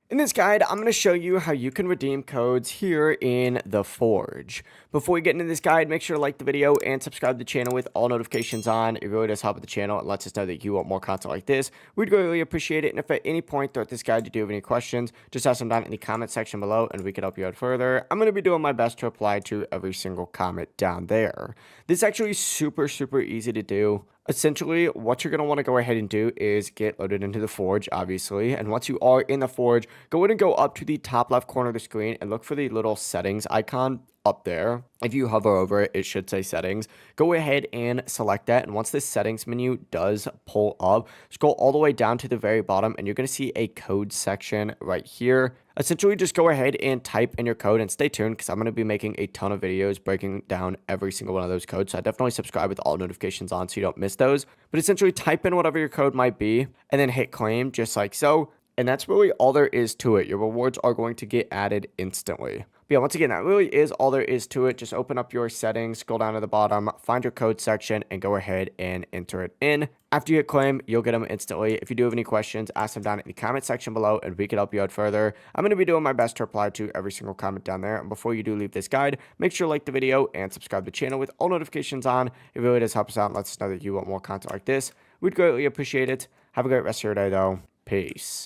In this guide, I'm going to show you how you can redeem codes here in the Forge. Before we get into this guide, make sure to like the video and subscribe to the channel with all notifications on. It really does help with the channel. It lets us know that you want more content like this. We'd greatly appreciate it. And if at any point throughout this guide you do have any questions, just ask them down in the comment section below and we can help you out further. I'm going to be doing my best to reply to every single comment down there. This is actually super easy to do. Essentially, what you're going to want to go ahead and do is get loaded into the Forge, obviously. And once you are in the Forge, go ahead and go up to the top left corner of the screen and look for the little settings icon up there. If you hover over it, it should say settings. Go ahead and select that. And once this settings menu does pull up, scroll all the way down to the very bottom and you're going to see a code section right here. Essentially, just go ahead and type in your code and stay tuned because I'm going to be making a ton of videos breaking down every single one of those codes. So I definitely subscribe with all notifications on so you don't miss those. But essentially, type in whatever your code might be and then hit claim just like so. And that's really all there is to it. Your rewards are going to get added instantly. But yeah, once again, that really is all there is to it. Just open up your settings, scroll down to the bottom, find your code section, and go ahead and enter it in. After you hit claim, you'll get them instantly. If you do have any questions, ask them down in the comment section below, and we can help you out further. I'm going to be doing my best to reply to every single comment down there. And before you do leave this guide, make sure to like the video and subscribe to the channel with all notifications on. It really does help us out and lets us know that you want more content like this. We'd greatly appreciate it. Have a great rest of your day, though. Peace.